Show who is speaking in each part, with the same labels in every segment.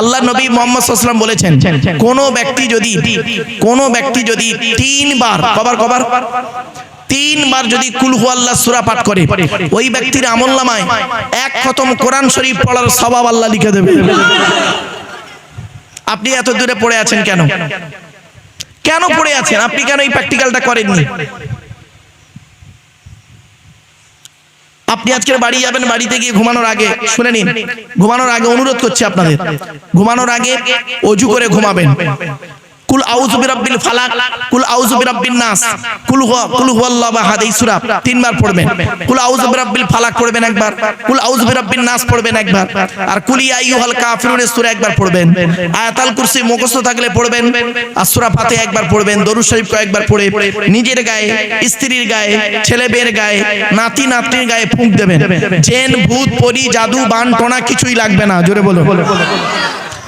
Speaker 1: আল্লাহ নবী মুহাম্মদ সাল্লাল্লাহু আলাইহি ওয়াসাল্লাম বলেছেন, কোন ব্যক্তি যদি 3 বার কবার 3 বার যদি কুল হুয়াল্লাহ সূরা পাঠ করে, ওই ব্যক্তির আমলনামায় 1 খতম কোরআন শরীফ পড়ার সওয়াব আল্লাহ লিখে দেবে। আপনি এত দূরে পড়ে আছেন কেন? কেন পড়ে আছেন? আপনি কেন এই প্র্যাকটিক্যালটা করেননি? আপনি আজকের বাড়ি যাবেন, বাড়িতে গিয়ে ঘুমানোর আগে শুনে নিন, ঘুমানোর আগে অনুরোধ করছি আপনাদের, ঘুমানোর আগে ওযু করে ঘুমাবেন। কুল আউযু বিরাব্বিল ফালাক, কুল আউযু বিরাব্বিন নাস, কুল হুয়াল্লাহু আহাদ এই সূরা 3 বার পড়বেন। কুল আউযু বিরাব্বিল ফালাক পড়বেন একবার, কুল আউযু বিরাব্বিন নাস পড়বেন একবার, আর কুল ইয়া আইয়ুহাল কাফিরুন সূরা একবার পড়বেন। আয়াতুল কুরসি মুখস্থ থাকলে পড়বেন, আর সূরা ফাতিহা একবার পড়বেন। দরুদ শরীফ কয়েকবার পড়ে নিজের গায়ে, স্ত্রীর গায়ে, ছেলে মেয়ের গায়ে, নাতি নাতনির গায়ে ফুঁক দেবেন। জিন ভূত পরি জাদু বান টোনা কিছুই লাগবে না, জোরে বলো।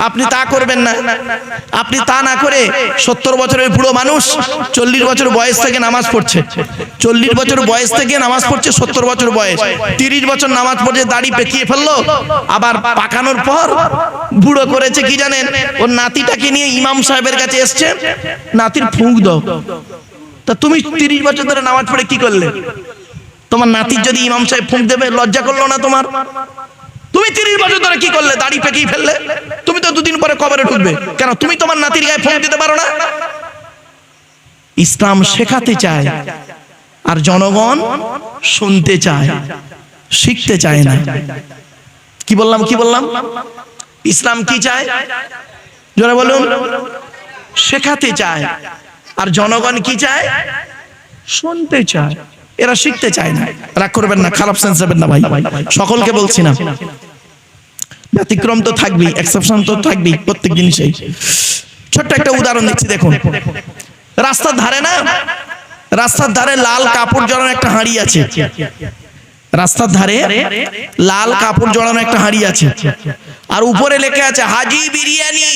Speaker 1: আপনি তা করবেন না। আপনি তা না করে 70 বছরের বুড়ো মানুষ 40 বছর বয়স থেকে নামাজ পড়ছে, 40 বছর বয়স থেকে নামাজ পড়ছে, 70 বছর বয়স, 30 বছর নামাজ পড়ছে, দাড়ি পেকিয়ে ফেললো, আবার পাকানোর পর বুড়ো করেছে কি জানেন? ওর নাতিটাকে নিয়ে ইমাম সাহেবের কাছে এসছে, নাতির ফুঁক দাও। তা তুমি 30 বছর ধরে নামাজ পড়ে কি করলে? তোমার নাতির যদি ইমাম সাহেব ফুঁক দেবে, লজ্জা করলো না তোমার? তুমি 30 বছর ধরে কি করলে? দাড়ি পেকিয়ে ফেললে। তুমি তো 2 দিন পরে কবরে ঢুকবে, কেন তুমি তোমার নাতির গায়ে ফুঁক দিতে পারো না? ইসলাম শেখাতে চায়, আর জনগণ শুনতে চায়, শিখতে চায় না। কি বললাম? ইসলাম কি চায়? জোরে বলুন। শেখাতে চায়, আর জনগণ কি চায়? শুনতে চায়। এরা শিখতে চায় না। রাগ করবেন না, খারাপ সেন্স নেবেন না ভাই, সকলকে বলছি না, ব্যতিক্রম তো থাকবেই, এক্সেপশন তো থাকবেই প্রত্যেক জিনিসেই। ছোট্ট একটা উদাহরণ দিচ্ছি, দেখুন। রাস্তার ধারে লাল কাপড় জড়ানো একটা হাঁড়ি আছে। রাস্তার ধারে লাল কাপড় জড়ানো একটা হাঁড়ি আছে, আর উপরে লেখা আছে হাজি বিরিয়ানি।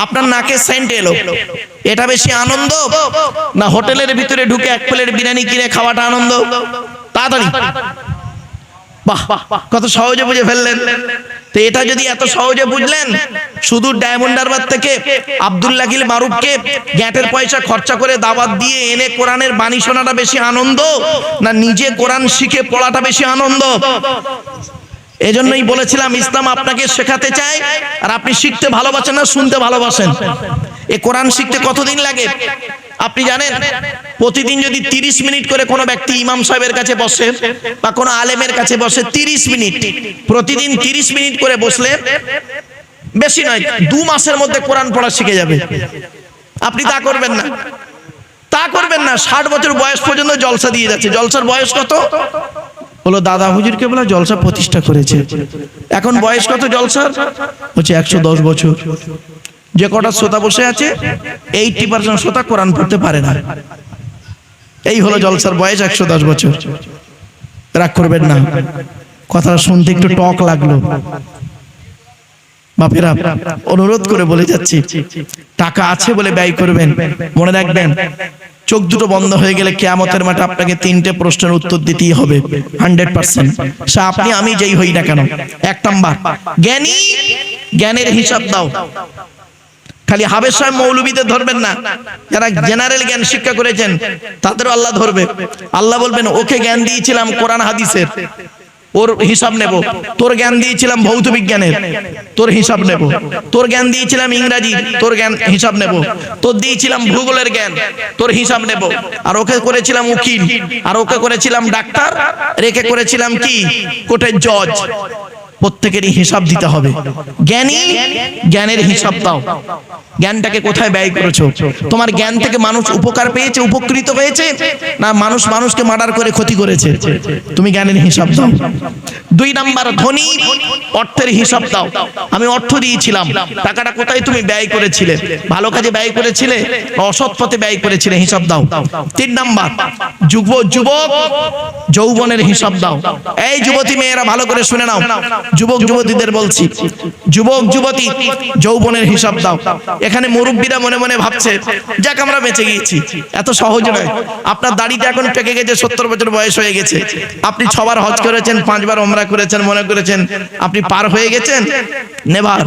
Speaker 1: আপনার নাকে সেন্ট এলো, এটা বেশি আনন্দ না হোটেলের ভিতরে ঢুকে 1 প্লেট বিরিয়ানি কিনে খাওয়াটা আনন্দ? তাড়াতাড়ি, বাহ, কত সহজে বুঝে ফেললেন। তো এটা যদি এত সহজে বুঝলেন, শুধু ডায়মন্ড হারবার থেকে আব্দুল্লাহ গিল মারুফকে গ্যাটের পয়সা খরচা করে দাওয়াত দিয়ে এনে কোরআনের বাণী শোনাটা বেশি আনন্দ, না নিজে কোরআন শিখে পড়াটা বেশি আনন্দ? এজন্যই বলেছিলাম ইসলাম আপনাকে শেখাতে চায়, আর আপনি শিখতে ভালোবাসেন না শুনতে ভালোবাসেন। এ কোরআন শিখতে কতদিন লাগে আপনি জানেন? প্রতিদিন যদি 30 মিনিট করে কোনো ব্যক্তি ইমাম সাহেবের কাছে বসে বা কোনো আলেমের কাছে বসে, 30 মিনিট প্রতিদিন 30 মিনিট করে বসলে, বেশি নয় 2 মাসের মধ্যে কোরআন পড়া শিখে যাবে। আপনি তা করবেন না, 60 বছর বয়স পর্যন্ত জলসা দিয়ে যাচ্ছে। জলসার বয়স কত? বলো দাদা হুজুরকে বলা জলসা প্রতিষ্ঠা করেছে। এখন বয়স কত জলসার? হচ্ছে 110 বছর। যে কটা শ্রোতা বসে আছে 80% শ্রোতা কোরআন পড়তে পারে না। এই হলো জলসার বয়স, 110 বছর। রাগ করবেন না, কথাটা শুনতে একটু টক লাগলো। বাপেরা, অনুরোধ করে বলে যাচ্ছি, টাকা আছে বলে ব্যয় করবেন। মনে রাখবেন, চোখ দুটো বন্ধ হয়ে গেলে কিয়ামতের মাঠে আপনাকে 3টে প্রশ্নের উত্তর দিতেই হবে 100%। সে আপনি আমি যেই হই না কেন। 1 নাম্বার, জ্ঞানের হিসাব দাও। খালি হাবেশ সাহেব মৌলবীদের ধরবেন না, যারা জেনারেল জ্ঞান শিক্ষা করেছেন তাদেরও আল্লাহ ধরবে। আল্লাহ বলবেন ওকে জ্ঞান দিয়েছিলাম কোরআন হাদিসের, ওর হিসাব নেব। তোর জ্ঞান দিয়েছিলাম ভৌত বিজ্ঞানের, তোর হিসাব নেব। তোর জ্ঞান দিয়েছিলাম ইংরেজি, তোর জ্ঞান হিসাব নেব। তোর দিয়েছিলাম ভূগোলের জ্ঞান, তোর হিসাব নেব। আর ওকে করেছিলাম উকিল, আর ওকে করেছিলাম ডাক্তার, রেখে করেছিলাম কি কোর্টের জজ। প্রত্যেকেরই হিসাব দিতে হবে। জ্ঞানের হিসাব দাও। জ্ঞানটাকে কোথায় ব্যয় করেছো? তোমার জ্ঞান থেকে মানুষ উপকার পেয়েছে, উপকৃত হয়েছে, না মানুষ মানুষকে মার্ডার করে ক্ষতি করেছে? তুমি জ্ঞানের হিসাব দাও। 2 নাম্বার, ধনী অর্থের হিসাব দাও। আমি অর্থ দিয়েছিলাম, টাকাটা কোথায় তুমি ব্যয় করেছিলে? ভালো কাজে ব্যয় করেছিলে, অসৎ পথে ব্যয় করেছিলে? হিসাব দাও। 3 নাম্বার, যুবক যৌবনের হিসাব দাও। এই যুবতী মেয়েরা ভালো করে শুনে নাও, যুবক যুবতীদের বলছি, যুবক যুবতী যৌবনের হিসাব দাও। এখানে মুরব্বীরা মনে মনে ভাবছে যাক আমরা বেঁচে গিয়েছি, এত সহজ নয়। আপনার দাড়িটা এখন পেকে গেছে, 70 বছর বয়স হয়ে গেছে, আপনি 6 বার হজ করেছেন, 5 বার ওমরা করেছেন, মনে করেছেন আপনি পার হয়ে গেছেন। নেভার,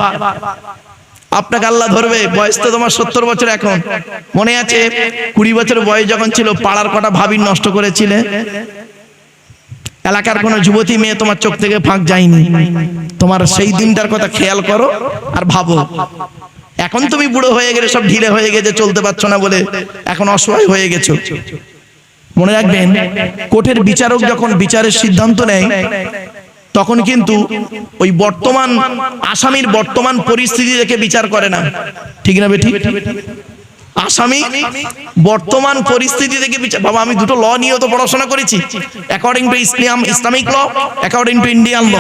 Speaker 1: আপনাকে আল্লাহ ধরবে। বয়স তো তোমার 70 বছর। এখন মনে আছে 20 বছর বয়স যখন ছিল, পাড়ার কটা ভাবি নষ্ট করেছিলে, এলাকার কোনো যুবতী মেয়ে তোমার চোখ থেকে ফাঁক যায়নি। তোমার সেই দিনটার কথা খেয়াল করো আর ভাবো। এখন তুমি বুড়ো হয়ে গেলে, সব ঢিলে হয়ে গেছে, চলতে পারছো না বলে এখন অসহায় হয়ে গেছো। মনে রাখবেন, কোর্টের বিচারক যখন বিচারের সিদ্ধান্ত নেয়, তখন কিন্তু ওই বর্তমান আসামির বর্তমান পরিস্থিতি দেখে বিচার করে না, ঠিক না বেঠিক? আসামি বর্তমান পরিস্থিতি দেখে বিচার। বাবা, আমি দুটো ল নিয়েও তো পড়াশোনা করেছি, according to Islamic law, according to Indian law,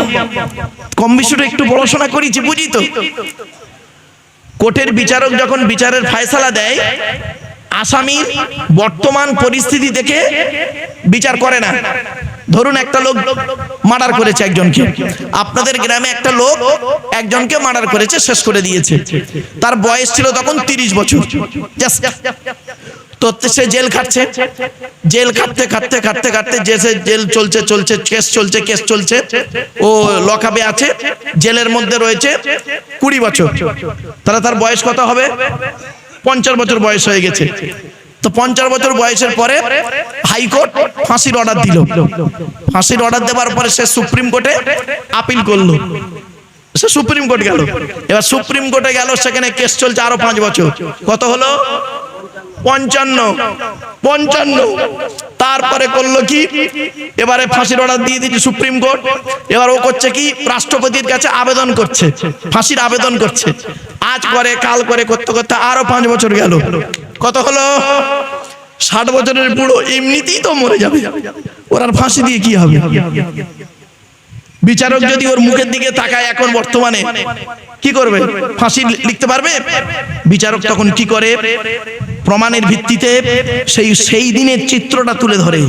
Speaker 1: কম বেশি একটু পড়াশোনা করেছি, বুঝি তো। কোর্টের বিচারক যখন বিচারের ফায়সালা দেয়, আসামির বর্তমান পরিস্থিতি দেখে বিচার করে না। ধরুন একটা লোক মার্ডার করেছে একজনকে, আপনাদের গ্রামে একটা লোক একজনকে মার্ডার করেছে, শেষ করে দিয়েছে। তার বয়স ছিল তখন 30 বছর। তো সে জেল খাটছে, জেল খাটতে খাটতে খাটতে খাটতে জেল চলছে চলছে, কেস চলছে, ও লকআপে আছে, জেলের মধ্যে রয়েছে 20 বছর। তাহলে তার বয়স কত হবে? 50 বছর বয়স হয়ে গেছে। তো 50 বছর বয়সের পরে হাইকোর্ট ফাঁসির অর্ডার দিল। ফাঁসির অর্ডার দেওয়ার পরে সে সুপ্রিম কোর্টে আপিল করলো, সে সুপ্রিম কোর্ট গেল। এবার সুপ্রিম কোর্টে গেল, সেখানে কেস চলছে আরো 5 বছর। কত হলো? 55। তারপরে করলো কি, এবারে ফাঁসির অর্ডার দিয়ে দিচ্ছে সুপ্রিম কোর্ট। এবার ও করছে কি, রাষ্ট্রপতির কাছে আবেদন করছে, ফাঁসির আবেদন করছে। আজ করে কাল করে করতে করতে আরো 5 বছর গেল। কত হলো? 60 বছরের বুড়ো, এমনিতেই তো মরে যাবে, ওর আর ফাঁসি দিয়ে কি হবে? বিচারক যদি ওর মুখের দিকে তাকায়, এখন বর্তমানে কি করবে? ফাঁসি লিখতে পারবে? বিচারক তখন কি করে, প্রমাণের ভিত্তিতে সেই দিনের চিত্রটা তুলে ধরে,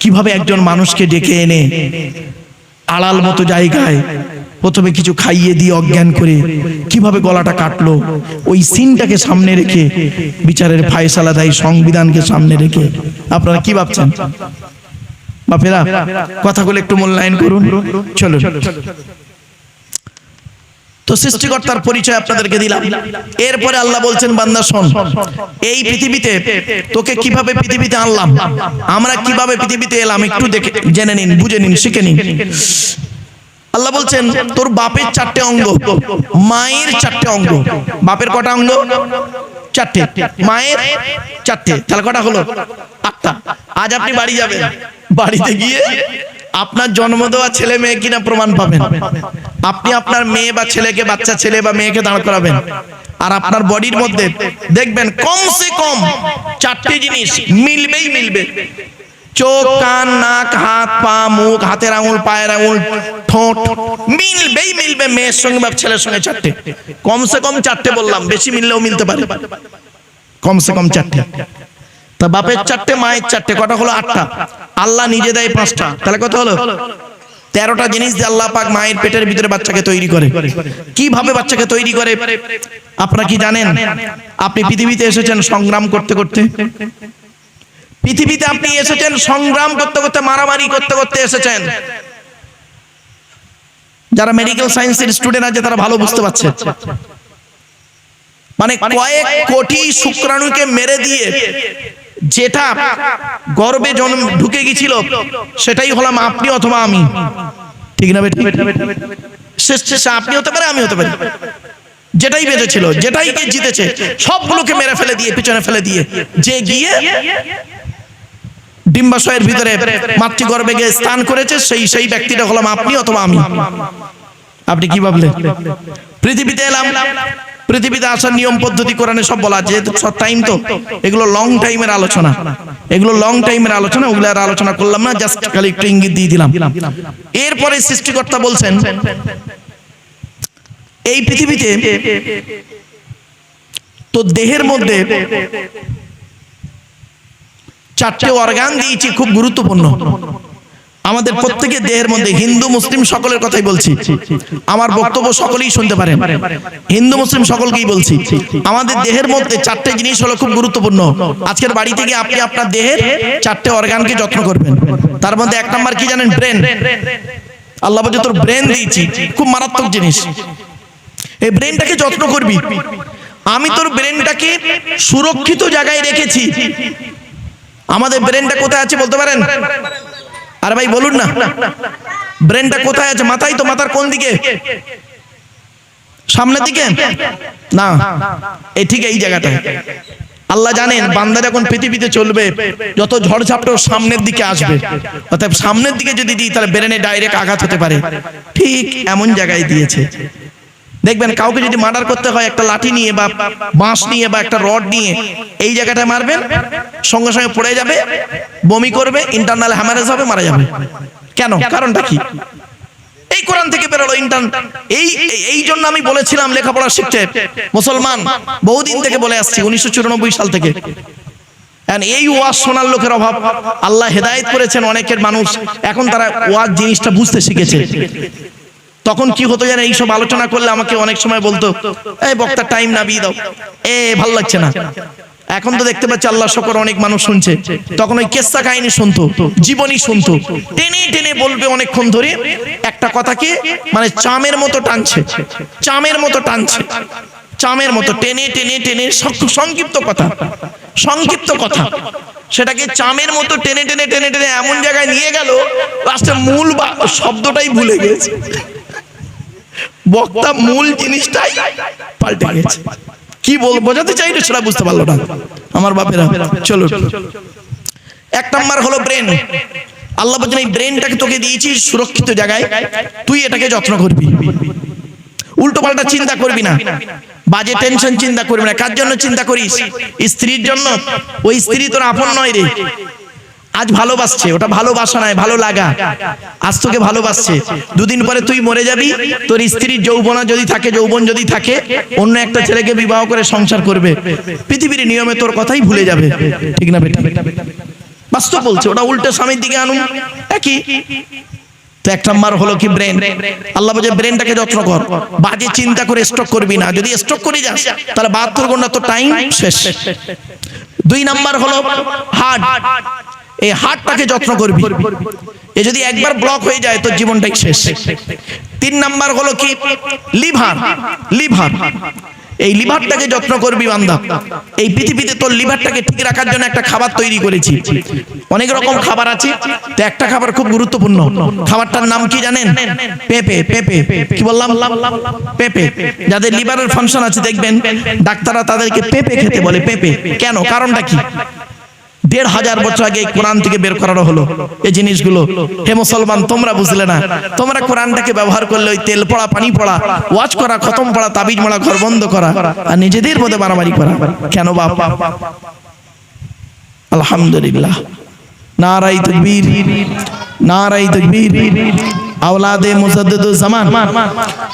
Speaker 1: কিভাবে একজন মানুষকে ডেকে এনে আড়াল মতো জায়গায় প্রথমে কিছু খাইয়ে দিয়ে অজ্ঞান করে কিভাবে গলাটা কাটলো, ওই সিনটাকে সামনে রেখে বিচারের ফায়সালা দেয়, সংবিধানকে সামনে রেখে। আপনারা কি ভাবছেন বাপেরা? কথাগুলো একটু মূল্যায়ন করুন। চলুন, তো সৃষ্টিকর্তার পরিচয় আপনাদেরকে দিলাম। এরপরে আল্লাহ বলছেন, বান্দা শোন, এই পৃথিবীতে তোকে কিভাবে পৃথিবীতে আনলাম, আমরা কিভাবে পৃথিবীতে এলাম, একটু দেখে জেনে নিন, বুঝে নিন, শিখে নিন। আল্লাহ বলছেন, তোর বাপের 4টে অঙ্গ, মায়ের 4টে অঙ্গ। বাপের কটা অঙ্গ? 4টে, মায়ের 4টে, তাহলে কটা হলো? 8টা। আজ আপনি বাড়ি যাবেন, বাড়িতে গিয়ে আপনার জন্ম দেওয়া ছেলে মেয়ে কিনা প্রমাণ পাবেন। আপনি আপনার মেয়ে বা ছেলেকে, বাচ্চা ছেলে বা মেয়েকে দাঁড় করাবেন, আর আপনার বডির মধ্যে দেখবেন কমসে কম 4টে জিনিস মিলবে। চোখ, কান, নাক, হাত, পা, মুখ, হাতের আঙুল, পায়ের আঙুল, ঠোঁট, মিলবে মেয়ের সঙ্গে বা ছেলের সঙ্গে 4টে। কমসে কম 4টে বললাম, বেশি মিললেও মিলতে পারে, কমসে কম 4টে। তা বাপের 4টে, মায়ের 4টে, কটা হলো? 8টা। আল্লাহ নিজে দেয় 5টা, তাহলে কত হলো? 13টা জিনিস দিয়ে আল্লাহ পাক মায়ের পেটের ভিতরে বাচ্চাকে তৈরি করে। কিভাবে বাচ্চাকে তৈরি করে আপনারা কি জানেন? আপনি পৃথিবীতে এসেছেন সংগ্রাম করতে করতে, পৃথিবীতে আপনি এসেছেন সংগ্রাম করতে করতে, মারামারি করতে করতে এসেছেন। যারা মেডিকেল সায়েন্সের স্টুডেন্ট আছে তারা ভালো বুঝতে পারছে, মানে কয়েক কোটি শুক্রাণুকে মেরে দিয়ে যেটা গর্ভে জন্ম ঢুকে গিয়েছিল, সেটাই হলাম আপনি অথবা আমি, ঠিক না? শেষে আপনি হতে পারে, আমি হতে পারি। যেটাই বেঁচেছিল, যেটাই জিতেছে, সবগুলোকে মেরে ফেলে দিয়ে, পিছনে ফেলে দিয়ে, যে গিয়ে ডিম্বাশয়ের ভিতরে মাতৃগর্ভে গিয়ে স্থান করেছে, সেই ব্যক্তিটা হলাম আপনি অথবা আমি। আপনি কি ভাবলেন? পৃথিবীতে এলাম, পৃথিবীতে আসার নিয়ম পদ্ধতি কোরআনে সব বলা আছে। টাইম তো এগুলো লং টাইমের আলোচনা, ওগুলো আর আলোচনা করলাম না, জাস্ট খালি একটু ইঙ্গিত দিয়ে দিলাম। এরপরে সৃষ্টিকর্তা বলছেন, এই পৃথিবীতে তো দেহের মধ্যে 4টে অর্গান দিয়েছি, খুব গুরুত্বপূর্ণ। আমাদের প্রত্যেকের দেহের মধ্যে, হিন্দু মুসলিম সকলের কথাই বলছি, আমার বক্তব্য সকলেই শুনতে পারেন, হিন্দু মুসলিম সকলকেই বলছি, আমাদের দেহের মধ্যে চারটে জিনিস হলো খুব গুরুত্বপূর্ণ। আজকের বাড়ি থেকে আপনি আপনার দেহের চারটে অর্গানকে যত্ন করবেন। তার মধ্যে এক নাম্বার কি জানেন? ব্রেন। আল্লাহ বলে তোর ব্রেন দিয়েছি, খুব মারাত্মক জিনিস, এই ব্রেনটাকে যত্ন করবি। আমি তোর ব্রেনটাকে সুরক্ষিত জায়গায় রেখেছি। আমাদের ব্রেনটা কোথায় আছে বলতে পারেন? আরে ভাই বলুন না, ব্রেনটা কোথায় আছে? মাথায় তো, মাথার কোন দিকে? সামনের দিকে না, এই ঠিক এই জায়গাটায়। আল্লাহ জানেন বান্দা যখন পৃথিবীতে চলবে যত ঝড়ঝাপটা সামনের দিকে আসবে, অর্থাৎ সামনের দিকে যদি দিই তাহলে ব্রেনে ডাইরেক্ট আঘাত হতে পারে, ঠিক এমন জায়গায় দিয়েছে। দেখবেন কাউকে যদি মার্ডার করতে হয় একটা লাঠি নিয়ে বা বাঁশ নিয়ে বা একটা রড নিয়ে এই জায়গাটায় মারবেন, সঙ্গে সঙ্গে পড়ে যাবে, বমি করবে, ইন্টারনাল হ্যামারেজ হবে, মারা যাবে। কেন? কারণটা কি? এই কোরআন থেকে বেরোলো এই জন্য আমি বলেছিলাম লেখাপড়া শিখতে মুসলমান বহুদিন থেকে বলে আসছি, 1994 সাল থেকে। এই ওয়াজ শোনার লোকের অভাব, আল্লাহ হেদায়েত করেছেন অনেকের মানুষ, এখন তারা ওয়াজ জিনিসটা বুঝতে শিখেছে। তখন কি হতো জানেন? এইসব আলোচনা করলে আমাকে অনেক সময় বলতো, এই বক্তার টাইম না বিয়ে দাও, ভালো লাগছে না। এখন তো দেখতে পাচ্ছি আল্লাহ শুকর অনেক মানুষ শুনছে। তখন ওই কেসা কাহিনী শুনতো, জীবনী শুনতো, টেনে টেনে বলবে অনেকক্ষণ ধরে একটা কথাকে, মানে চামের মতো টানছে, চামের মতো টানছে, চামের মতো টেনে টেনে টেনে, সংক্ষিপ্ত কথা, সংক্ষিপ্ত কথা, সেটাকে চামের মতো টেনে টেনে টেনে টেনে এমন জায়গায় নিয়ে গেল লাস্টে মূল শব্দটাই ভুলে গেছে, বক্তা মূল জিনিসটাই পাল্টে গেছে। কি বোঝাতে চাইলো সেটা বুঝতে পারলো না আমার বাপেরা। চলো, এক নাম্বার হলো ব্রেন। আল্লাহ বলেন এই ব্রেনটাকে তোকে দিয়েছি সুরক্ষিত জায়গায়, তুই এটাকে যত্ন করবি, উল্টো পাল্টা চিন্তা করবি না, বাজে টেনশন চিন্তা করবি না। কার জন্য চিন্তা করিস? স্ত্রীর জন্য। ওই স্ত্রী তোর আপন নয় রে, আজ ভালোবাসছে, ওটা ভালোবাসা নয়, ভালো লাগা। আজ তোকে ভালোবাসছে, দুদিন পরে তুই মরে যাবি, তোর স্ত্রীর যৌবন যদি থাকে অন্য একটা ছেলেকে বিবাহ করে সংসার করবে, পৃথিবীর নিয়মে তোর কথাই ভুলে যাবে, ঠিক না বেটা? বাস্তব বলছে, ওটা উল্টো স্বামীর দিকে আনুন, একই। তো এক নাম্বার হলো কি? ব্রেন। আল্লাহ বলে ব্রেনটাকে যত্ন কর, বাজে চিন্তা করে স্ট্রোক করবি না। যদি স্ট্রোক করে যাস তাহলে 72 ঘন্টা তো টাইম শেষ। 2 নাম্বার হলো হার্ট। এই হার্টটাকে যত্ন করবি, এ যদি একবার ব্লক হয়ে যায় তোর জীবনটাই শেষ। 3 নাম্বার হলো কি? লিভার। লিভার, এই লিভারটাকে যত্ন করবি বান্দা। এই পৃথিবীতে তোর লিভারটাকে ঠিক রাখার জন্য একটা খাবার তৈরি করেছি। অনেক রকম খাবার আছে, তো একটা খাবার খুব গুরুত্বপূর্ণ, খাবারটার নাম কি জানেন? পেঁপে। পেঁপে, কি বললাম? পেঁপে। যাদের লিভারের ফাংশন আছে দেখবেন ডাক্তাররা তাদেরকে পেঁপে খেতে বলে। পেঁপে কেন? কারণটা কি? 1500 বছর আগে কোরআন থেকে বের করানো হলো এই জিনিসগুলো। হে মুসলমান, তোমরা বুঝলে না, তোমরা কোরআনটাকে ব্যবহার করলে ওই তেল পড়া, পানি পড়া, ওয়াজ করা, খতম পড়া, তাবিজ মারা, ঘর বন্ধ করা আর নিজেদের মধ্যে মারামারি করা। কেন বাবা? আলহামদুলিল্লাহ, নারায়ে তাকবীর, নারায়ে তাকবীর। আওলাদে মুজাদ্দিদুজ জামান,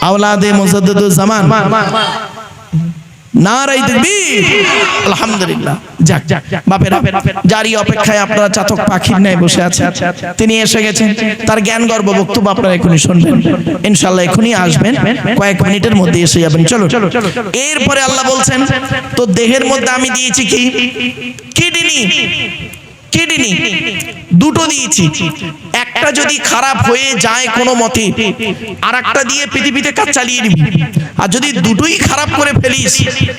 Speaker 1: আওলাদে মুজাদ্দিদুজ জামান, নারায়ে তাকবীর। আলহামদুলিল্লাহ। যাক বাপেরা, জারি অপেক্ষায় আপনারা চাতক পাখির ন্যায় বসে আছেন, তিনি এসে গেছেন, তার জ্ঞান গর্ব বক্তব্য আপনারা এখনই শুনবেন, ইনশাআল্লাহ এখনই আসবেন, কয়েক মিনিটের মধ্যে এসে যাবেন। চলো, এরপরে আল্লাহ বলছেন তো দেহের মধ্যে আমি দিয়েছি কি? কিডনি। কিডনি দুটো দিয়েছি, একটা যদি খারাপ হয়ে যায় কোনো মতে আর একটা দিয়ে পৃথিবীতে কাজ চালিয়ে নিবি, আর যদি দুটোই খারাপ করে ফেলিস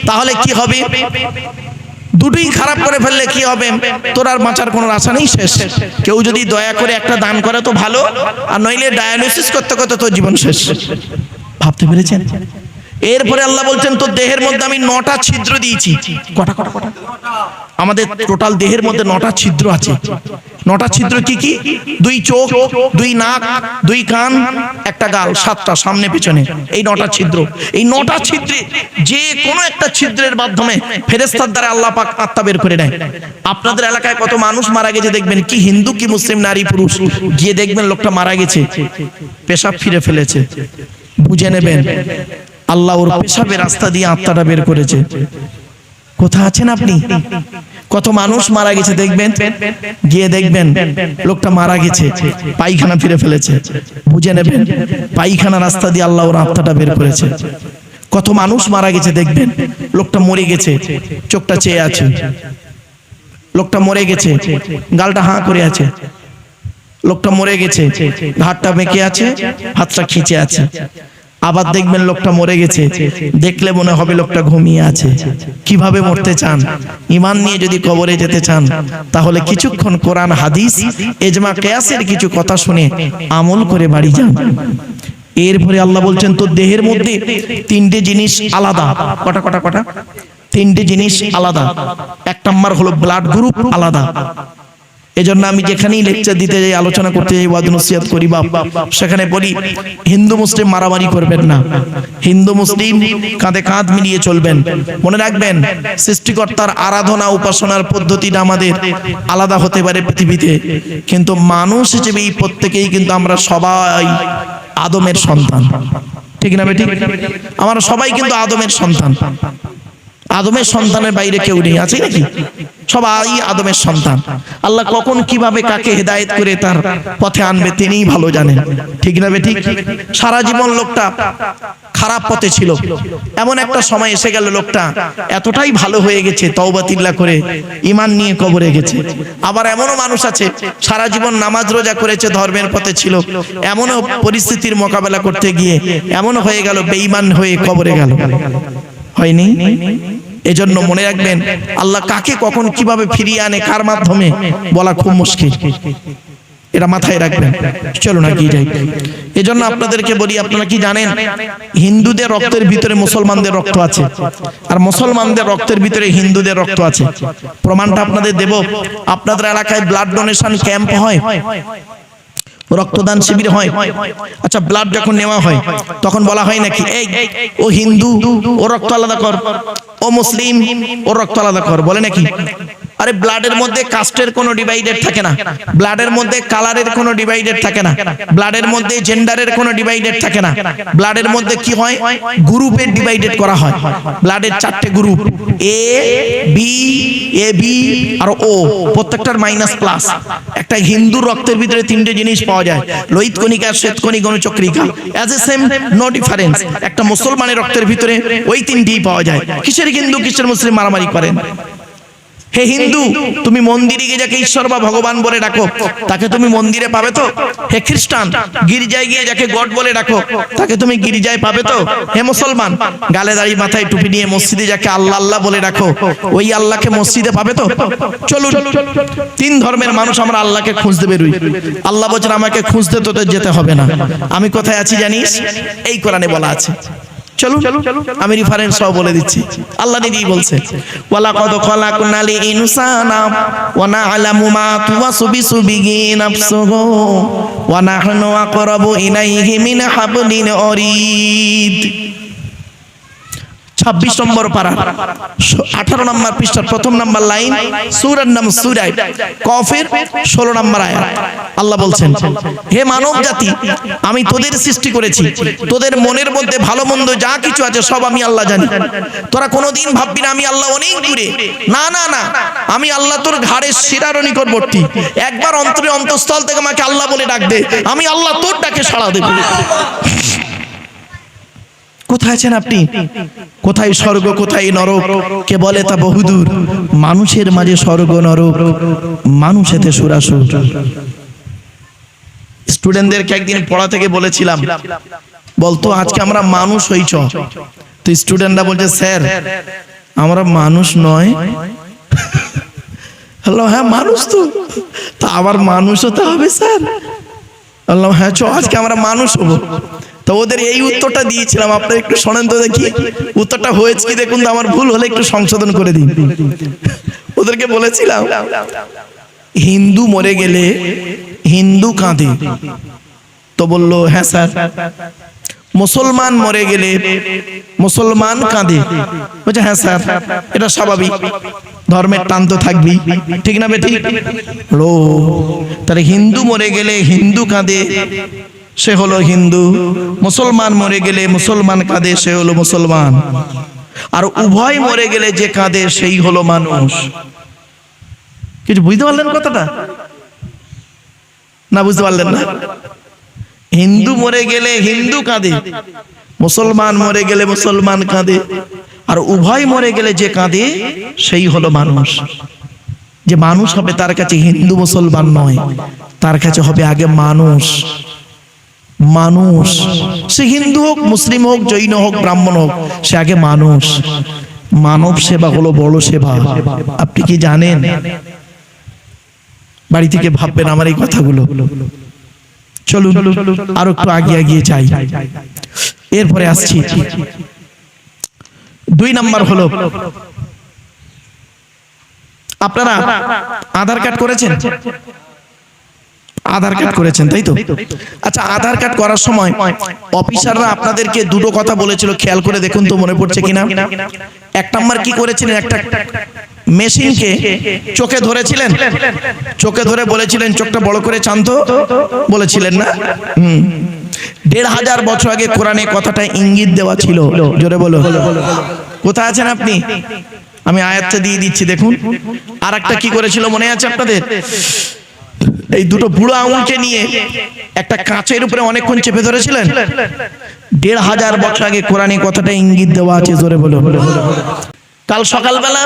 Speaker 1: তাহলে কি হবে? দুটোই খারাপ করে ফেললে কি হবে? তোর আর বাঁচার কোনো আশা নেই, শেষ। কেউ যদি দয়া করে একটা দান করে তো ভালো, আর নইলে ডায়ালিসিস করতে করতে তোর জীবন শেষ। ভাবতে পেরেছেন? এরপরে আল্লাহ বলছেন তোর দেহের মধ্যে আমি 9টা ছিদ্র দিয়েছি। কটা? আমাদের টোটাল দেহের মধ্যে 9টা ছিদ্র আছে। 9টা ছিদ্র কি কি? 2 চোখ, 2 নাক, 2 কান, একটা গাল, 7টা সামনে পিছনে, এই 9টা ছিদ্র। এই 9টা ছিদ্রে যে কোনো একটা ছিদ্রের মাধ্যমে ফেরেশতার দ্বারা আল্লাহ পাক আত্মা বের করে নেয়। আপনাদের এলাকায় কত মানুষ মারা গেছে দেখবেন, কি হিন্দু কি মুসলিম, নারী পুরুষ, গিয়ে দেখবেন লোকটা মারা গেছে, পেশাব ফিরে ফেলেছে, বুঝে নেবেন আল্লাহ ওর পেশাবের রাস্তা দিয়ে আত্মাটা বের করেছে। কোথায় আছেন আপনি? কত মানুষ মারা গেছে দেখবেন, গিয়ে দেখবেন লোকটা মারা গেছে, পায়খানা ফিরে ফেলেছে, বুঝে নেবেন পায়খানা রাস্তা দিয়ে আল্লাহ ওর আত্মাটা বের করেছে। কত মানুষ মারা গেছে দেখবেন, লোকটা মরে গেছে, চোখটা চেয়ে আছে, লোকটা মরে গেছে, গালটা হাঁ করে আছে, লোকটা মরে গেছে, ঘাটটা বেঁকে আছে, হাতটা খিচে আছে। আবার দেখবেন লোকটা মরে গেছে, দেখলে মনে হবে লোকটা ঘুমিয়ে আছে। কিভাবে মরতে চান? ঈমান নিয়ে যদি কবরে যেতে চান তাহলে কিছুক্ষণ কোরআন হাদিস ইজমা কিয়াসের কিছু কথা শুনে আমল করে বাড়ি যান। এরপরে আল্লাহ বলছেন তোর দেহের মধ্যে তিনটে জিনিস আলাদা। কটা কটা কটা? তিনটে জিনিস আলাদা। এক নাম্বার হলো ব্লাড গ্রুপ আলাদা। এজন্য আমি যেখানেই লেকচার দিতে যাই, আলোচনা করতে যাই, ওয়াজ নসিহত করি বাপ, সেখানে বলি হিন্দু মুসলিম মারামারি করবেন না, হিন্দু মুসলিম কাঁধে কাঁধ মিলিয়ে চলবেন। মনে রাখবেন সৃষ্টিকর্তার আরাধনা উপাসনার পদ্ধতিটা আমাদের আলাদা হতে পারে পৃথিবীতে, কিন্তু মানুষ হিসেবে এই প্রত্যেকেই কিন্তু আমরা সবাই আদমের সন্তান, ঠিক না বেঠিক? আমরা সবাই কিন্তু আদমের সন্তান। আদমের সন্তানের বাইরে কেউ নেই, আছে নাকি? সবাই আদমের সন্তান। আল্লাহ কখন কিভাবে কাকে হেদায়েত করে তার পথে আনবে তিনিই ভালো জানেন, ঠিক না বেঠিক? সারা জীবন লোকটা খারাপ পথে ছিল, এমন একটা সময় এসে গেল লোকটা এতটাই ভালো হয়ে গেছে, তওবা তিল্লা করে ঈমান নিয়ে কবরে গেছে। আবার এমনও মানুষ আছে সারা জীবন নামাজ রোজা করেছে, ধর্মের পথে ছিল, এমনও পরিস্থিতির মোকাবেলা করতে গিয়ে এমন হয়ে গেল বেঈমান হয়ে কবরে গেল। হয়নি? এজন্য মনে রাখবেন আল্লাহ কাকে কখন কিভাবে ফিরিয়ে আনে কার মাধ্যমে বলা খুব মুশকিল, এটা মাথায় রাখবেন। চলো না কি যাই। এজন্য আপনাদেরকে বলি, আপনারা কি জানেন হিন্দুদের রক্তের ভিতরে মুসলমানদের রক্ত আছে, আর মুসলমানদের রক্তের ভিতরে হিন্দুদের রক্ত আছে। প্রমাণটা আপনাদের দেব। আপনাদের এলাকায় ব্লাড ডোনেশন ক্যাম্প হয়, রক্তদান শিবির হয়। আচ্ছা, ব্লাড যখন নেওয়া হয় তখন বলা হয় নাকি এই ও হিন্দু ও রক্ত আলাদা কর, ও মুসলিম ও রক্ত আলাদা কর, বলে নাকি? আরে ব্লাডের মধ্যে কাস্টের কোনো ডিভাইডেড থাকে না, ব্লাডের মধ্যে কালারের কোনো ডিভাইডেড থাকে না, ব্লাডের মধ্যে জেন্ডারের কোনো ডিভাইডেড থাকে না। ব্লাডের মধ্যে কি হয়? গ্রুপে ডিভাইডেড করা হয়। ব্লাডের চারটে group, A B, A B আর ও, প্রত্যেকটার মাইনাস প্লাস। একটা হিন্দুর রক্তের ভিতরে তিনটে জিনিস পাওয়া যায়, লোহিত কণিকা, শ্বেত কণিকা, অনুচক্রিকা, as a same no difference. একটা মুসলমানের রক্তের ভিতরে ওই তিনটেই পাওয়া যায়। কিসের হিন্দু কিসের মুসলিম মারামারি করেন? হে হিন্দু, তুমি মন্দিরে গিয়ে যাকে ঈশ্বর বা ভগবান বলে ডাকো তাকে তুমি মন্দিরে পাবে তো? হে খ্রিস্টান, গির্জায় গিয়ে যাকে গড বলে ডাকো তাকে তুমি গির্জায় পাবে তো? হে মুসলমান, গালে দাড়ি মাথায় টুপি নিয়ে মসজিদে যাকে আল্লাহ আল্লাহ বলে ডাকো ওই আল্লাহকে মসজিদে পাবে তো? চলুন, তিন ধর্মের মানুষ আমরা আল্লাহকে খুঁজতে বেরোই। আল্লাহ বলছেন আমাকে খুঁজতে তোদের যেতে হবে না। আমি কোথায় আছি জানিস? এই কোরআনে বলা আছে। চলুন আমি রেফারেন্স সব বলে দিচ্ছি। আল্লাহ নিজেই বলছে, ওয়ালাকাদ খালাকনাল ইনসানা ওয়া না'লামু মা তুওয়াসু বিহি নাফসুহু ওয়া নাহনু আকরাবু ইলাইহি মিন হাবলিল ওয়ারিদ। 26 নম্বর পারা 18 নম্বর পৃষ্ঠার প্রথম নম্বর লাইন, সূরার নাম সূরা কফের 16 নম্বর আয়াত। আল্লাহ বলছেন, হে মানব জাতি, আমি তোদের সৃষ্টি করেছি, তোদের মনের মধ্যে ভালো মন্দ যা কিছু আছে সব আমি আল্লাহ জানি। তোরা কোনোদিন ভাববি না আমি আল্লাহ অনেক দূরে, না না না, আমি আল্লাহ তোর ঘাড়ের শিরার নিকটবর্তী। একবার অন্তরে অন্তঃস্থল থেকে আমাকে আল্লাহ বলে ডাক দে, আমি আল্লাহ তোর ডাকে সাড়া দেব। কোথায় আছেন আপনি? কোথায় স্বর্গ কোথায় নরক কে বলে তা বহুদূর। মানুষের মাঝে স্বর্গ নরক, মানুষেতে সুরাসুর। স্টুডেন্টদেরকে একদিন পড়া থেকে বলেছিলাম, বলতো আজকে আমরা মানুষ হইছ, তো স্টুডেন্টরা বলছে স্যার আমরা মানুষ নয়। হ্যালো, হ্যাঁ মানুষ তো, তা আবার মানুষ হতে হবে স্যার? বললাম হ্যাঁ চো, আজকে আমরা মানুষ হবো। তো ওদের এই উত্তরটা দিয়েছিলাম, আপনারা একটু শোনেন তো দেখি উত্তরটা হয়েছে কি দেখুন, তো আমার ভুল হলে একটু সংশোধন করে দিন। ওদেরকে বলেছিলাম হিন্দু মরে গেলে হিন্দু কাঁদে, তো বললো হ্যাঁ স্যার। মুসলমান মরে গেলে মুসলমান কাঁদে, বলছে হ্যাঁ স্যার, এটা স্বাভাবিক, ধর্মের টান তো থাকবেই, ঠিক না বেঠিক? লো, তাহলে হিন্দু মরে গেলে হিন্দু কাঁদে, সে হলো হিন্দু, মুসলমান মরে গেলে মুসলমান কাঁদে, সে হলো মুসলমান, আর উভয় মরে গেলে যে কাঁদে সেই হলো মানুষ। কিছু বুঝতে পারলেন কথাটা? না বুঝতে পারলেন না? হিন্দু মরে গেলে হিন্দু কাঁদে, মুসলমান মরে গেলে মুসলমান কাঁদে, আর উভয় মরে গেলে যে কাঁদে সেই হলো মানুষ। যে মানুষ হবে তার কাছে হিন্দু মুসলমান নয়, তার কাছে হবে আগে মানুষ। মানুষ, সে হিন্দু হোক, মুসলিম হোক, জৈন হোক, ব্রাহ্মণ হোক, সে আগে মানুষ। মানব সেবা হলো বড় সেবা। আপনি কি জানেন? বাড়ি থেকে ভাববেন আমার এই কথাগুলো। চলুন আর একটু এগিয়ে যাই, এরপরে আসছি। 2 নাম্বার হলো, আপনারা আধার কার্ড করেছেন? আধার কার্ড করেছেন তাই তো? আচ্ছা, আধার কার্ড করার সময় অফিসাররা আপনাদেরকে দুটো কথা বলেছিল, খেয়াল করে দেখুন তো মনে পড়ছে কিনা। 1 নাম্বার কি করেছিলেন, একটা মেশিনকে চোখে ধরেছিলেন, চোখে ধরে বলেছিলেন চোখটা বড় করে চান তো, বলেছিলেন না? 1500 বছর আগে কোরআনে কথাটা ইঙ্গিত দেওয়া ছিল। জোরে বলো, কোথায় আছেন আপনি? আমি আয়াতটা দিয়ে দিচ্ছি দেখুন। আর একটা কি করেছিল মনে আছে আপনাদের? এই দুটো বুড়ো আঙুলকে নিয়ে একটা কাঁচের উপরে অনেকক্ষণ চেপে ধরেছিলেন। 1500 বছর আগে কোরআনে কথাটা ইঙ্গিত দেওয়া আছে। জোরে বলো। কাল সকালবেলা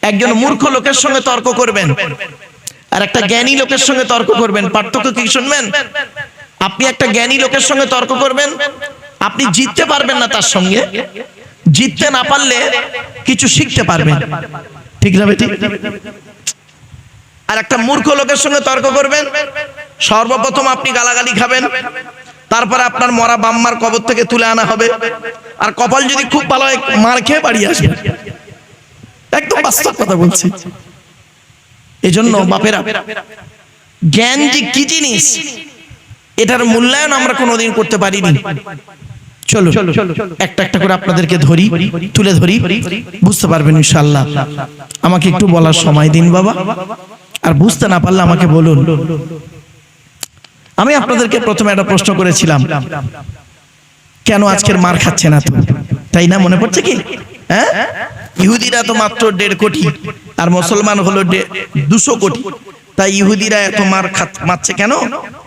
Speaker 1: একজন মূর্খ লোকের সঙ্গে তর্ক করবেন, আর একটা জ্ঞানী লোকের সঙ্গে তর্ক করবেন। পার্থক্য কি শুনবেন? আপনি একটা জ্ঞানী লোকের সঙ্গে তর্ক করবেন, আপনি জিততে পারবেন না তার সঙ্গে, জিততে না পারলে কিছু শিখতে পারবেন। ঠিক না ঠিক? আর একটা মূর্খ লোকের সঙ্গে তর্ক করবেন, সর্বপ্রথম আপনি গালাগালি খাবেন, তারপরে আপনার মরা বাম্মার কবর থেকে তুলে আনা হবে, আর কপাল যদি খুব ভালো হয় মার খেয়ে বাড়ি আসবে। একদম বাস্তব কথা বলছি। এজন্য বাপেরা, জ্ঞান যে কি জিনিস এটার মূল্যায়ন আমরা কোনোদিন করতে পারিনি। চলো একটা একটা করে আপনাদেরকে ধরি, তুলে ধরি, বুঝতে পারবেন ইনশাআল্লাহ। আমাকে একটু বলার সময় দিন বাবা, আর বুঝতে না পারলে আমাকে বলুন। আমি আপনাদেরকে প্রথমে একটা প্রশ্ন করেছিলাম, কেন আজকের মার খাচ্ছে না তো? তাই না? মনে পড়ছে কি? হ্যাঁ, ইহুদিরা তো মাত্র 1.5 কোটি, আর মুসলমান হলো 200 কোটি। তাই ইহুদিরা এত মার মারছে কেন,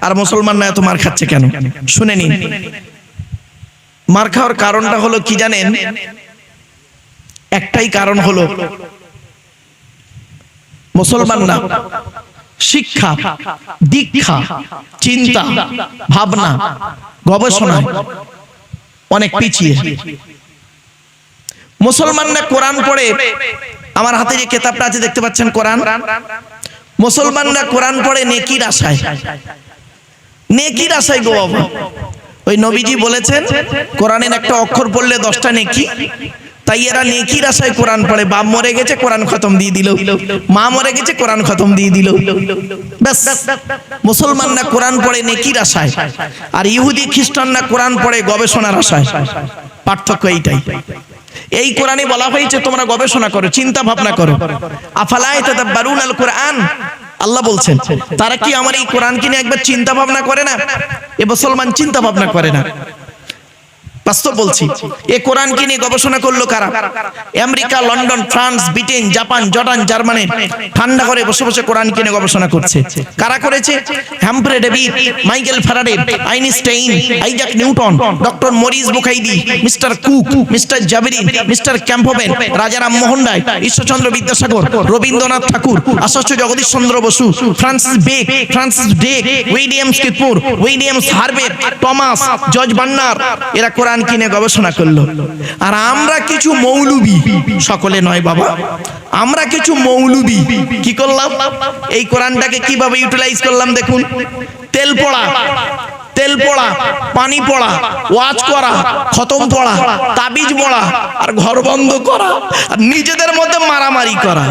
Speaker 1: আর মুসলমানরা এত মার খাচ্ছে কেন? শুনে নিন। মার খাওয়ার কারণটা হলো কি জানেন? একটাই কারণ হলো, মুসলমানরা শিক্ষা, দীক্ষা, চিন্তা, ভাবনা, গবেষণা অনেক পিছিয়ে। মুসলমানরা কোরআন পড়ে, আমার হাতে যে কিতাবটা আছে দেখতে পাচ্ছেন কোরআন, মুসলমানরা কোরআন পড়ে নেকির আশায়। নেকির আশায় গো বাবা। ওই নবীজি বলেছেন কোরআনের একটা অক্ষর পড়লে 10টা নেকি, তাই এরা নেকির আশায় কোরআন পড়ে। বাপ মরে গেছে, কোরআন খতম দিয়ে দিল, মা মরে গেছে, কোরআন খতম দিয়ে দিল, ব্যাস। মুসলমানরা কোরআন পড়ে নেকির আশায়, আর ইহুদি খ্রিস্টানরা কোরআন পড়ে গবেষণার আশায়। পার্থক্য এইটাই। এই কোরআনে বলা হয়েছে তোমরা গবেষণা করো, চিন্তা ভাবনা করো। আফালা ইয়াতাদাব্বারুনাল কুরআন, আল্লাহ বলছেন তারা কি আমার এই কোরআনকে নিয়ে একবার চিন্তা ভাবনা করে না? এ মুসলমান চিন্তা ভাবনা করে না। বাস্তব বলছি, এই কোরআনকে নিয়ে গবেষণা করলো কারা? America, London, France, Britain, Japan, Jordan, Germany ঠান্ডা করে বসে বসে কোরআনকে নিয়ে গবেষণা করছে। কারা করেছে? Humphry David, Michael Faraday, Einstein, Isaac Newton, doctor Maurice Bucaille, mister Cook, mister জাবেরিন, mister Campbell, Raja Rammohan Roy, Ishwarchandra Vidyasagar, Rabindranath Tagore, Acharya Jagadish Chandra Bose, Francis Beck, Francis Drake, William স্কিপুর, William Harvey, Thomas, George Bernard, এরা কোরআন কিনে গবেষণা করলো। আর আমরা কিছু মৌলবি, সকলে নয় বাবা, আমরা কিছু মৌলবি কি করলাম? এই কোরআনটাকে কিভাবে ইউটিলাইজ করলাম দেখুন। তেল পড়া, তেল পড়া, পানি পড়া, ওয়াজ করা, খতম পড়া, তাবিজ পড়া, আর ঘর বন্ধ করা, আর নিজেদের মধ্যে মারামারি করা।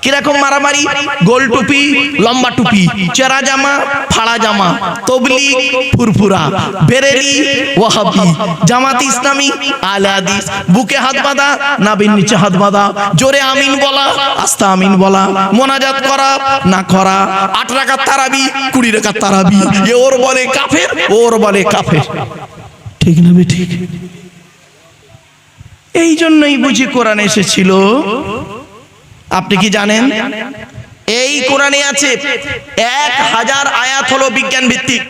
Speaker 1: কিরকম মারামারি? গোল টুপি, লম্বা টুপি, চেরা জামা, ফাড়া জামা, তবলিগ, ফুরফুরা, বেরেলি, ওয়াহাবি, জামাত ইসলামী, আহলে হাদিস, বুকে হাত বাঁধা, নাভির নিচে হাত বাঁধা, জোরে আমিন বলা, আস্তে আমিন বলা, মোনাজাত করা না করা, 8 রাকাত তারাবি, 20 রাকাত তারাবি, এ ওর বলে কাফের, ওর বলে কাফের। ঠিক না বে ঠিক? এই জন্যই বুঝি কোরআন এসেছিল। আপনি কি জানেন এই কোরআনে আছে 1000 আয়াত হলো বিজ্ঞান ভিত্তিক।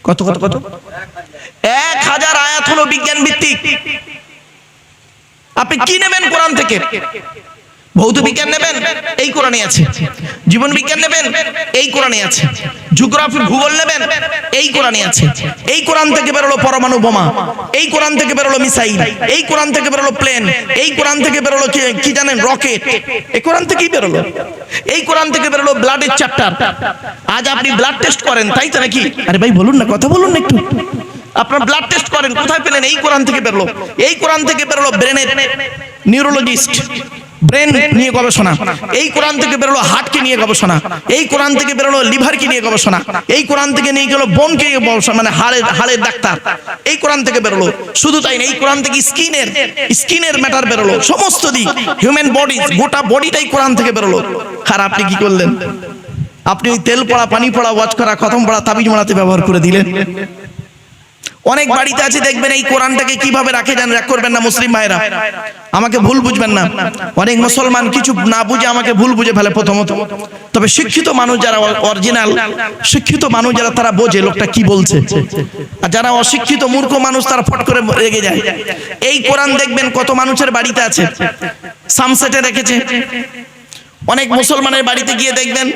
Speaker 1: কত কত কত? 1000 আয়াত হলো বিজ্ঞান ভিত্তিক। আপনি কি নেবেন কোরআন থেকে? ভৌত বিজ্ঞান নেবেন, এই কোরআনে আছে। জীবন বিজ্ঞান নেবেন, এই কোরআনে আছে। জিওগ্রাফি ভূগোল নেবেন, এই কোরআনে আছে। এই কোরআন থেকে বেরোলো পরমাণু বোমা, এই কোরআন থেকে বেরোলো মিসাইল, এই কোরআন থেকে বেরোলো প্লেন, এই কোরআন থেকে বেরোলো কি জানেন রকেট, এই কোরআন থেকেই বেরোলো। এই কোরআন থেকে বেরোলো ব্লাডের চ্যাপ্টার। আজ আপনি ব্লাড টেস্ট করেন, তাই তো নাকি? আরে ভাই বলুন না, কথা বলুন না একটু। আপনার ব্লাড টেস্ট করেন, কোথায় পেলেন? এই কোরআন থেকে বেরোলো। এই কোরআন থেকে বেরোলো ব্রেনের নিউরোলজিস্ট, ব্রেন নিয়ে গবেষণা। এই কোরআন থেকে বেরোলো হার্টকে নিয়ে গবেষণা। এই কোরআন থেকে বেরোলো লিভারকে নিয়ে গবেষণা। এই কোরআন থেকে নিয়ে গেল বোনকে নিয়ে গবেষণা, মানে হাড়ের ডাক্তার। এই কোরআন থেকে বেরোলো। শুধু তাই না, এই কোরআন থেকে স্কিনের ম্যাটার বেরোলো, সমস্ত দিক, হিউম্যান বডি, গোটা বডিটাই কোরআন থেকে বেরোলো। আর আপনি কি করলেন? আপনি ওই তেল পড়া, পানি পড়া, ওয়াজ করা, খতম পড়া, তাবিজ মারাতে ব্যবহার করে দিলেন। অনেক বাড়িতে আছে দেখবেন এই কোরআনটাকে কিভাবে রাখে জানেন? রাগ করবেন না মুসলিম ভাইরা, আমাকে ভুল বুঝবেন না। অনেক মুসলমান কিছু না বুঝে আমাকে ভুল বুঝে ফেলে প্রথমত। তবে শিক্ষিত মানুষ যারা, অরিজিনাল শিক্ষিত মানুষ যারা, তারা বোঝে লোকটা কি বলছে। আর যারা অশিক্ষিত মূর্খ মানুষ, তারা ফট করে রেগে যায়। এই কোরআন দেখবেন কত মানুষের বাড়িতে আছে, সানসেটে রেখেছে। অনেক মুসলমানের বাড়িতে গিয়ে দেখবেন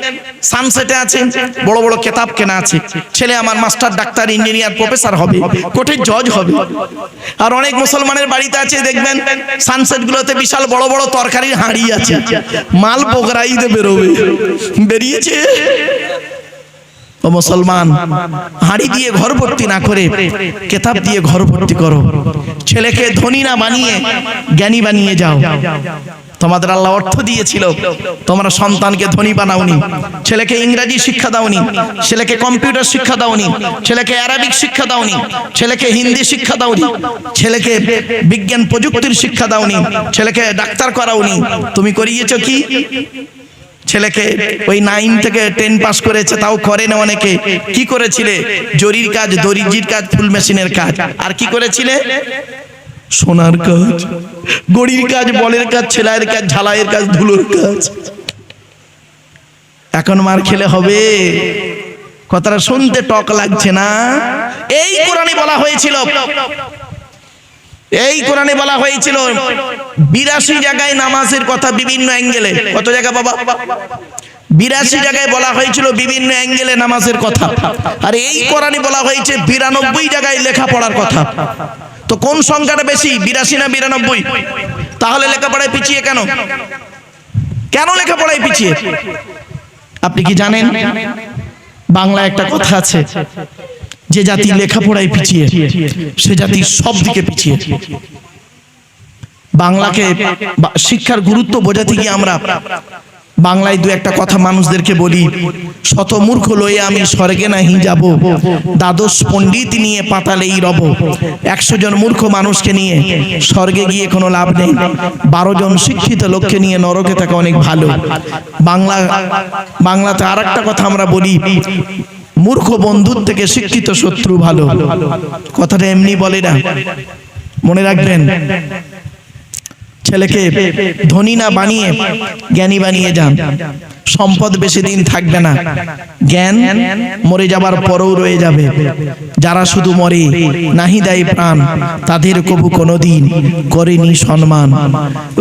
Speaker 1: সানসেটে আছে, বড় বড় কেতাব কেনা আছে। ছেলে আমার মাস্টার, ডাক্তার, ইঞ্জিনিয়ার, প্রফেসর হবে, কোর্টের জজ হবে। আর অনেক মুসলমানের বাড়িতে আছে দেখবেন সানসেট গুলোতে বিশাল বড় বড় তরকারির হাঁড়ি আছে, মাল পোকরাইতে বেরোবে, বেরিয়েছে। ও মুসলমান, হাঁড়ি দিয়ে ঘর ভর্তি না করে কেতাব দিয়ে ঘর ভর্তি করো। ছেলেকে ধনী না বানিয়ে জ্ঞানী বানিয়ে যাও। তোমাদের আল্লাহ অর্থ দিয়েছিল, তোমরা সন্তানকে ধনী বানাওনি। ছেলেকে ইংরেজি শিক্ষা দাওনি, ছেলেকে কম্পিউটার শিক্ষা দাওনি, ছেলেকে আরবিক শিক্ষা দাওনি, ছেলেকে হিন্দি শিক্ষা দাওনি, ছেলেকে বিজ্ঞান প্রযুক্তির শিক্ষা দাওনি, ছেলেকে ডাক্তার করাওনি। তুমি করিয়েছো কি? ছেলেকে ওই 9 থেকে 10 পাস করেছে, তাও করে না অনেকে। কি করেছিলে? জরির কাজ, দর্জির কাজ, ফুল মেশিনের কাজ। আর কি করেছিলে? সোনার কাজ, গড়ির কাজ, বলের কাজ, ছেলাইয়ের কাজ, ঝালাইয়ের কাজ, ধুলোর কাজ। এখন মার খেলে হবে? কথাটা শুনতে টক লাগছে না? এই কোরআনে বলা হয়েছিল, এই কোরআনে বলা হয়েছিল 82 জায়গায় নামাজের কথা, বিভিন্ন অ্যাঙ্গেলে। কত জায়গা বাবা? 82 জায়গায় বলা হয়েছিল বিভিন্ন অ্যাঙ্গেলে নামাজের কথা। আর এই কোরআনে বলা হয়েছে 92 জায়গায় লেখাপড়ার কথা। তো কোন সংখ্যাটা বেশি, 82 না 92? তাহলে লেখাপড়ায় পিছিয়ে কেন? কেন লেখাপড়ায় পিছিয়ে? আপনি কি জানেন বাংলায় একটা কথা আছে, যে জাতি লেখাপড়ায় পিছিয়ে সে জাতি সব দিকে পিছিয়ে। বাংলাকে শিক্ষার গুরুত্ব বোঝাতে গিয়ে আমরা বাংলায় দু একটা কথা মানুষদেরকে বলি। শত মূর্খ লয়ে আমি স্বর্গে নাহি যাব, দ্বাদশ পণ্ডিত নিয়ে পাতালেই রব। 100 জন মূর্খ মানুষকে নিয়ে স্বর্গে গিয়ে কোনো লাভ নেই, 12 জন শিক্ষিত লোককে নিয়ে নরকে থাকা অনেক ভালো। বাংলাতে আর একটা কথা আমরা বলি, মূর্খ বন্ধুর থেকে শিক্ষিত শত্রু ভালো। কথাটা এমনি বলে না, মনে রাখবেন। ছেলেকে ধনী না বানিয়ে জ্ঞানী বানিয়ে যান। সম্পদ বেশি দিন থাকবে না, জ্ঞান মরে যাবার পরেও রয়ে যাবে। যারা শুধু মরে নাহি দেয় প্রাণ, তাদের কবু কোনোদিন করেনি সম্মান।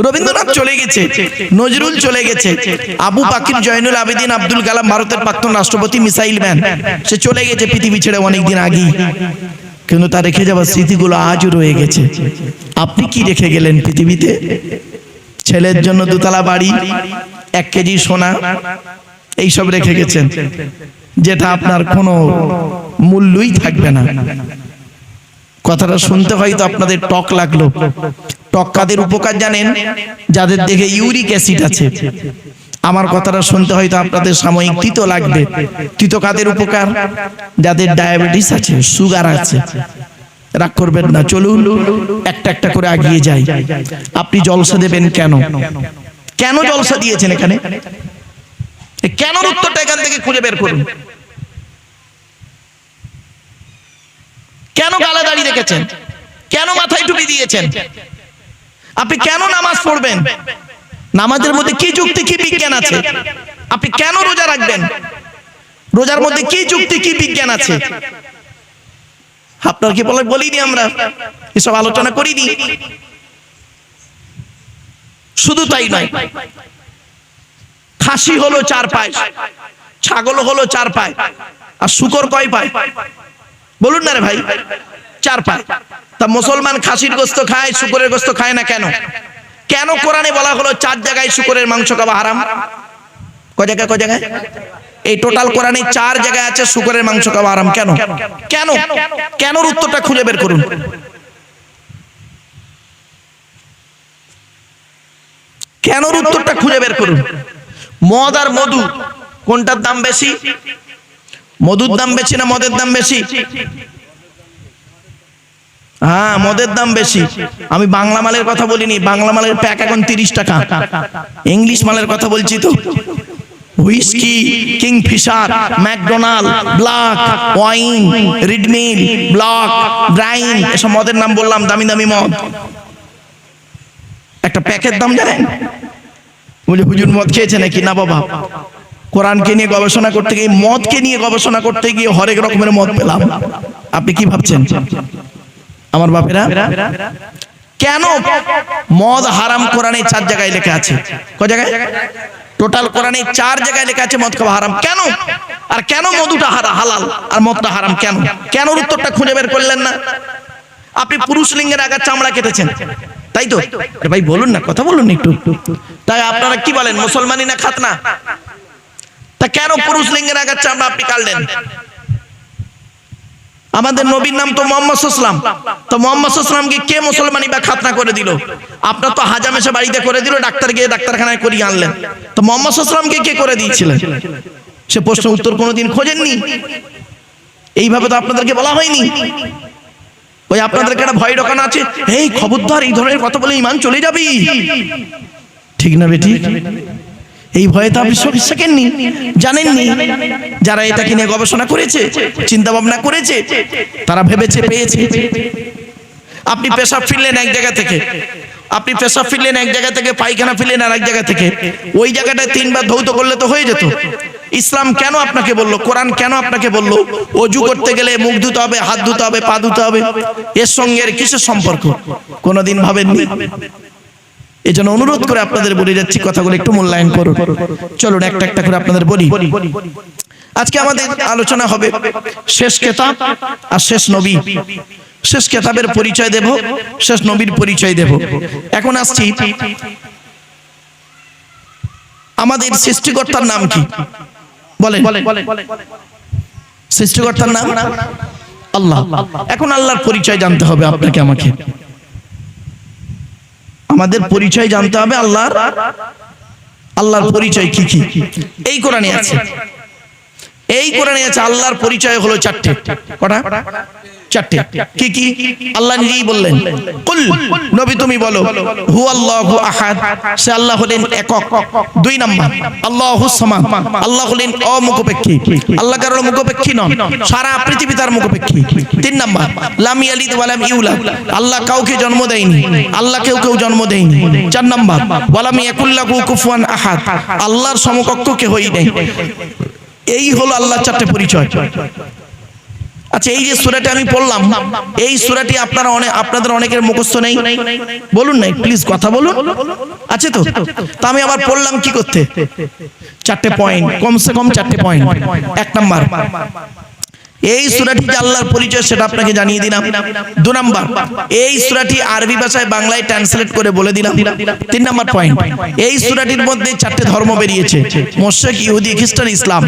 Speaker 1: রবীন্দ্রনাথ চলে গেছে, নজরুল চলে গেছে, আবু বাকির জয়নুল আবেদিন আব্দুল কালাম, ভারতের প্রাক্তন রাষ্ট্রপতি, মিসাইল ম্যান, সে চলে গেছে পৃথিবী ছেড়ে অনেকদিন আগেই। কিন্তু তার রেখে যাওয়া স্মৃতিগুলো আজও রয়ে গেছে। আপনি কি রেখে গেলেন পৃথিবীতে? ছেলের জন্য 2 তলা বাড়ি, 1 কেজি সোনা, এইসব রেখে গেছেন, যেটা আপনার কোনো মূল্যই থাকবে না। কথাটা শুনতে হয়তো আপনাদের টক লাগলো। টক কাদের উপকার জানেন? যাদের দেখে ইউরিক অ্যাসিড আছে। আমার কথাটা শুনতে হয়তো আপনাদের সাময়িক তিতো লাগবে। তিতো কাদের উপকার? যাদের ডায়াবেটিস আছে, সুগার আছে। রাগ করবেন না, চলুন একটা একটা করে এগিয়ে যাই। আপনি জলসা দেবেন কেন? কেন জলসা দিয়েছেন এখানে? কেন? উত্তরটা এখান থেকে খুঁজে বের করুন। কেন গালা দাড়ি রেখেছেন? কেন মাথায় টুপি দিয়েছেন? আপনি কেন নামাজ পড়বেন? নামাজের মধ্যে কি যুক্তি, কি বিজ্ঞান আছে? আপনি কেন রোজা রাখবেন? রোজার মধ্যে কি যুক্তি, কি বিজ্ঞান আছে? আপনার কি বলিনি আমরা, এসব আলোচনা করিনি। শুধু তাই নয়, খাসি হলো 4 পায়, ছাগল হলো 4 পায়, আর শুকর কয় পায়? বলুন না রে ভাই, 4 পায়। তা মুসলমান খাসির গোস্ত খায়, শুকরের গোস্ত খায় না কেন? কেন কোরআনে বলা হলো 4 জায়গায় শুকরের মাংস খাওয়া হারাম? কয় জায়গায়? এই টোটাল কোরআনে 4 জায়গায় আছে শুকরের মাংস খাওয়া হারাম। কেন কেন কেন উত্তরটা খুঁজে বের করুন। কেন উত্তরটা খুঁজে বের করুন। মদ আর মধু কোনটার দাম বেশি? মধুর দাম বেশি না মদের দাম বেশি? হ্যাঁ, মদের দাম বেশি। আমি বাংলা মালের কথা বলিনি, বাংলা মালের প্যাক এখন 30 টাকা। ইংলিশ মালের কথা বলছি তো। Whisky, Kingfisher, McDonald, black wine, red mill, black brine, এসব মদের নাম বললাম, দামি দামি মদ। একটা প্যাকের দাম জানেন? বলে হুজুর মদ খেয়েছে নাকি? না বাবা, কোরআনকে নিয়ে গবেষণা করতে গিয়ে, মদকে নিয়ে গবেষণা করতে গিয়ে হরেক রকমের মদ পেলাম। আপনি কি ভাবছেন আমার বাপেরা? কেন মদ হারাম কোরআনে 4 জায়গায় লেখা আছে। কয় জায়গায়? টোটাল কোরআনে 4 জায়গায় লেখা আছে মদ খাওয়া হারাম। কেন? আর কেন মধুটা হালাল আর মদটা হারাম? কেন কেন উত্তরটা খুঁজে বের করলেন না? আপনি পুরুষ লিঙ্গের আগার চামড়া কেটেছেন, তাই তো? ভাই বলুন না, কথা বলুন একটু। তাই আপনারা কি বলেন, মুসলমানি না খাতনা? তা কেন পুরুষ লিঙ্গের আগার চামড়া আপনি কাটলেন? আমাদের নবীর নাম তো মুহাম্মদ সাল্লাল্লাহু আলাইহি ওয়াসাল্লাম। তো মুহাম্মদ সাল্লাল্লাহু আলাইহি ওয়াসাল্লামকে কে মুসলমানি বা খাতনা করে দিল? আপনার তো হাজামেশা বাড়িতে করে দিল, ডাক্তার গিয়ে ডাক্তারখানায় করিয়ে আনলেন। তো মুহাম্মদ সাল্লাল্লাহু আলাইহি ওয়াসাল্লামকে কে করে দিয়েছিলেন? সে প্রশ্ন উত্তর কোনোদিন খোঁজেননি। এইভাবে তো আপনাদেরকে বলা হয়নি। ওই আপনাদেরকে একটা ভয় ঢোকানো আছে, এই খবরদার এই ধরনের কথা বলে ঈমান চলে যাবি। ঠিক না বেটি? এই ভয়ে তো আপনি শেখেননি, জানেননি। যারা এটাকে নিয়ে গবেষণা করেছে, চিন্তা ভাবনা করেছে, তারা ভেবেছে পেয়েছে। আপনি পেশাব ফিরলেন এক জায়গা থেকে, আপনি পেশাব ফিরলেন এক জায়গা থেকে, পায়খানা ফিরলেন আর এক জায়গা থেকে, ওই জায়গাটায় 3 বার ধৌত করলে তো হয়ে যেত। ইসলাম কেন আপনাকে বললো, কোরআন কেন আপনাকে বললো ওযু করতে গেলে মুখ ধুতে হবে, হাত ধুতে হবে, পা ধুতে হবে? এর সঙ্গে এর কিসের সম্পর্ক? কোনোদিন ভাবেননি। এজন্য অনুরোধ করে আপনাদের বলে যাচ্ছি, কথাগুলো একটু মূল্যায়ন করুন। চলুন একটা একটা করে আপনাদের বলি। আজকে আমাদের আলোচনা হবে শেষ কিতাব আর শেষ নবী। শেষ কিতাবের পরিচয় দেব, শেষ নবীর পরিচয় দেব। এখন আসছি, আমাদের সৃষ্টিকর্তার নাম কি? বলেন, সৃষ্টিকর্তার নাম আল্লাহ। এখন আল্লাহর পরিচয় জানতে হবে আপনাকে আমাকে। আমাদের পরিচয় জানতে হবে আল্লাহর। আল্লাহর পরিচয় কি কি? এই কোরআনে আছে, এই কোরআনে আছে। আল্লাহর পরিচয় হলো 4টে। কটা? 4টে। কি কি? আল্লাহ নিজেই বললেন, কুল, নবী তুমি বলো, হুয়াল্লাহু আহাদ, সে আল্লাহ হলেন একক। 2 নাম্বার, আল্লাহুস সামাদ, আল্লাহ হলেন অমুখপেক্ষী, আল্লাহ কারোর মুখপেক্ষী নন, সারা পৃথিবী তার মুখপেক্ষী। 3 নাম্বার, লাম ইয়ালিদ ওয়া লাম ইউলাদ, আল্লাহ কাউকে জন্ম দেয়নি, আল্লাহ কেউ জন্ম দেয়নি। 4 নাম্বার, ওয়া লাম ইয়াকুল্লাহু কুফুয়ান আহাদ, আল্লাহর সমকক্ষ কেউই নেই। এই হলো আল্লাহর 4টে পরিচয়। আচ্ছা, এই যে সূরাটি আমি পড়লাম, এই সূরাটি আপনাদের অনেকের মুখস্থ নেই। বলুন না প্লিজ, কথা বলুন। আছে তো? তা আমি আবার পড়লাম কি করতে? 4টে পয়েন্ট, কমসে কম 4টে পয়েন্ট। 1 নাম্বার, এই সূরাটি যে আল্লাহর পরিচয় সেটা আপনাকে জানিয়ে দিলাম। 2 নাম্বার, এই সূরাটি আরবি ভাষায় বাংলায় ট্রান্সলেট করে বলে দিলাম। 3 নাম্বার পয়েন্ট, এই সূরাটির মধ্যে 4টে ধর্ম বেরিয়েছে: মুশরিক, ইহুদি, খ্রিস্টান, ইসলাম।